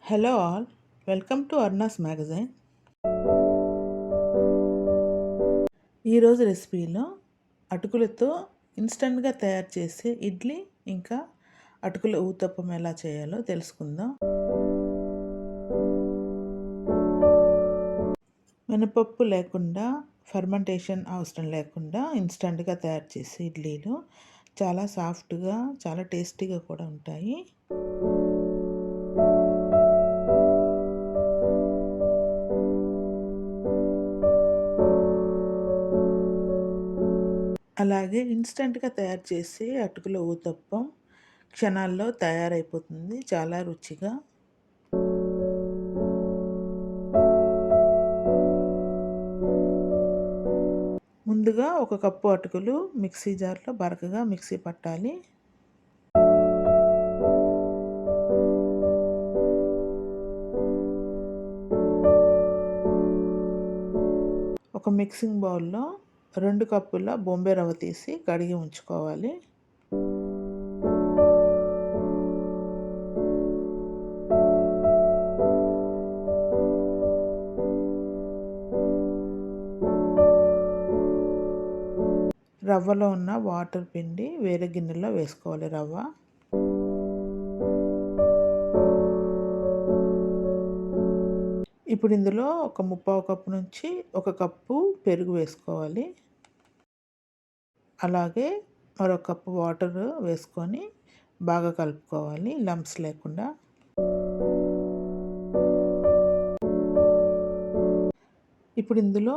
Hello all, welcome to అర్నాస్ magazine. ఈరోజు రెసిపీలో అటుకులతో ఇన్స్టంట్గా తయారు చేసే ఇడ్లీ ఇంకా అటుకుల ఊతప్పం ఎలా చేయాలో తెలుసుకుందాం. మినపప్పు లేకుండా, ఫర్మెంటేషన్ అవసరం లేకుండా ఇన్స్టంట్గా తయారు చేసే ఇడ్లీలు చాలా సాఫ్ట్గా, చాలా టేస్టీగా కూడా ఉంటాయి. అలాగే ఇన్స్టంట్గా తయారు చేసే అటుకుల ఊతప్పం క్షణాల్లో తయారైపోతుంది, చాలా రుచిగా. ముందుగా ఒక కప్పు అటుకులు మిక్సీ జార్లో బరకగా మిక్సీ పట్టాలి. ఒక మిక్సింగ్ బౌల్లో 2 కప్పుల బొంబే రవ్వ తీసి కడిగి ఉంచుకోవాలి. రవ్వలో ఉన్న వాటర్ పిండి వేరే గిన్నెలో వేసుకోవాలి. ఇప్పుడు ఇందులో ఒక ముప్పావు కప్పు నుంచి ఒక కప్పు పెరుగు వేసుకోవాలి. అలాగే మరొక కప్పు వాటర్ వేసుకొని బాగా కలుపుకోవాలి, లంప్స్ లేకుండా. ఇప్పుడు ఇందులో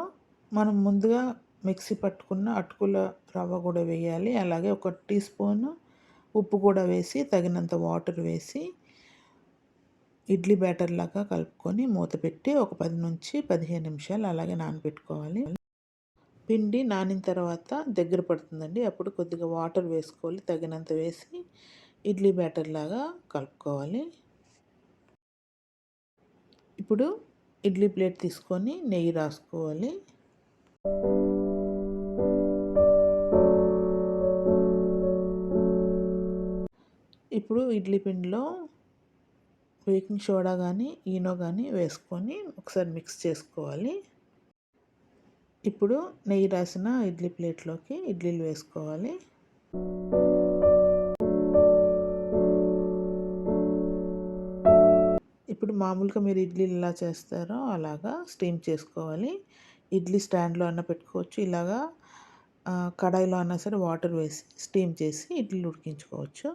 మనం ముందుగా మిక్సీ పట్టుకున్న అటుకుల రవ్వ కూడా వేయాలి. అలాగే ఒక టీ స్పూన్ ఉప్పు కూడా వేసి తగినంత వాటర్ వేసి ఇడ్లీ బ్యాటర్ లాగా కలుపుకొని మూత పెట్టి ఒక 10 నుంచి 15 నిమిషాలు అలాగే నానబెట్టుకోవాలి. పిండి నానిన తర్వాత దగ్గర పడుతుందండి, అప్పుడు కొద్దిగా వాటర్ వేసుకోవాలి, తగినంత వేసి ఇడ్లీ బ్యాటర్ లాగా కలుపుకోవాలి. ఇప్పుడు ఇడ్లీ ప్లేట్ తీసుకొని నెయ్యి రాసుకోవాలి. ఇప్పుడు ఇడ్లీ పిండిలో బేకింగ్ సోడా కానీ ఈనో కానీ వేసుకొని ఒకసారి మిక్స్ చేసుకోవాలి. ఇప్పుడు నెయ్యి రాసిన ఇడ్లీ ప్లేట్లోకి ఇడ్లీలు వేసుకోవాలి. ఇప్పుడు మామూలుగా మీరు ఇడ్లీలు ఎలా చేస్తారో అలాగా స్టీమ్ చేసుకోవాలి. ఇడ్లీ స్టాండ్లో అన్న పెట్టుకోవచ్చు, ఇలాగా కడాయిలో అన్నా సరే వాటర్ వేసి స్టీమ్ చేసి ఇడ్లీలు ఉడికించుకోవచ్చు.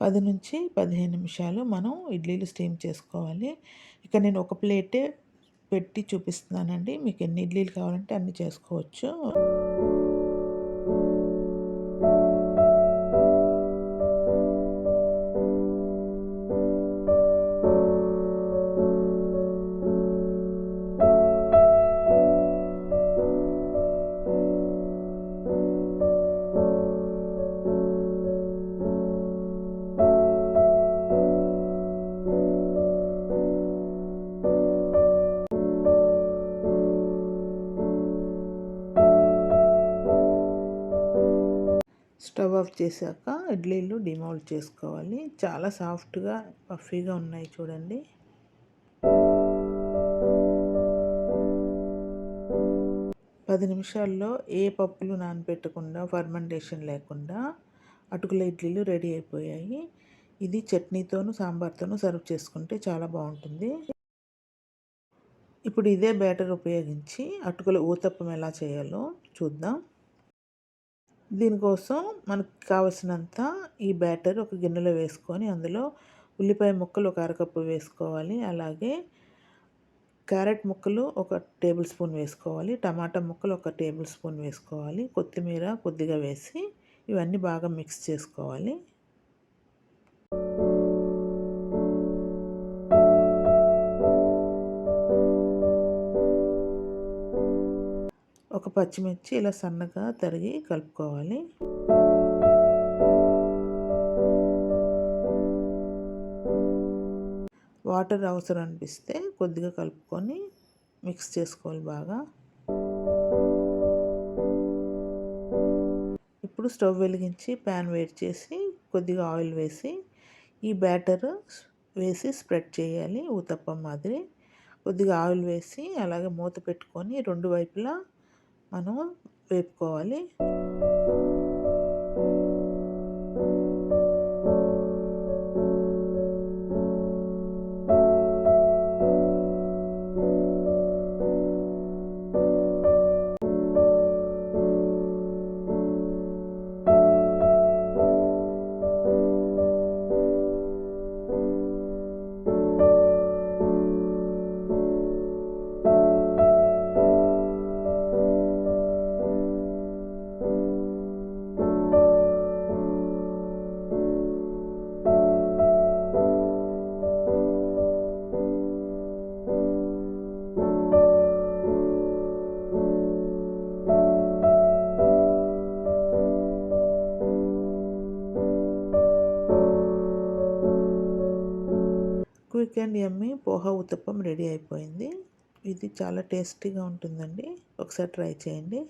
10 నుంచి 15 నిమిషాలు మనం ఇడ్లీలు స్టీమ్ చేసుకోవాలి. ఇక నేను ఒక ప్లేటే పెట్టి చూపిస్తున్నానండి, మీకు ఎన్ని ఇడ్లీలు కావాలంటే అన్ని చేసుకోవచ్చు. స్టవ్ ఆఫ్ చేశాక ఇడ్లీలు డిమౌల్డ్ చేసుకోవాలి. చాలా సాఫ్ట్గా, పఫీగా ఉన్నాయి చూడండి. పది నిమిషాల్లో ఏ పప్పులు నానబెట్టకుండా, ఫర్మెంటేషన్ లేకుండా అటుకుల ఇడ్లీలు రెడీ అయిపోయాయి. ఇది చట్నీతోనూ సాంబార్తోనూ సర్వ్ చేసుకుంటే చాలా బాగుంటుంది. ఇప్పుడు ఇదే బ్యాటర్ ఉపయోగించి అటుకుల ఊతప్పం ఎలా చేయాలో చూద్దాం. దీనికోసం మనకు కావలసినంత ఈ బ్యాటర్ ఒక గిన్నెలో వేసుకొని అందులో ఉల్లిపాయ ముక్కలు ఒక అరకప్పు వేసుకోవాలి. అలాగే క్యారెట్ ముక్కలు ఒక టేబుల్ స్పూన్ వేసుకోవాలి. టమాటా ముక్కలు ఒక టేబుల్ స్పూన్ వేసుకోవాలి. కొత్తిమీర కొద్దిగా వేసి ఇవన్నీ బాగా మిక్స్ చేసుకోవాలి. ఒక పచ్చిమిర్చి ఇలా సన్నగా తరిగి కలుపుకోవాలి. వాటర్ అవసరం అనిపిస్తే కొద్దిగా కలుపుకొని మిక్స్ చేసుకోవాలి బాగా. ఇప్పుడు స్టవ్ వెలిగించి ప్యాన్ వేడి చేసి కొద్దిగా ఆయిల్ వేసి ఈ బ్యాటర్ వేసి స్ప్రెడ్ చేయాలి ఊతప్పం మాదిరి. కొద్దిగా ఆయిల్ వేసి అలాగే మూత పెట్టుకొని 2 వైపులా మనం వేపుకోవాలి. Quick and yummy poha uttapam ready అయిపోయింది. ఇది చాలా టేస్టీగా ఉంటుందండి. ఒకసారి ట్రై చేయండి.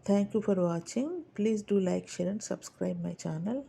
Thank you for watching. Please do like, share and subscribe my channel.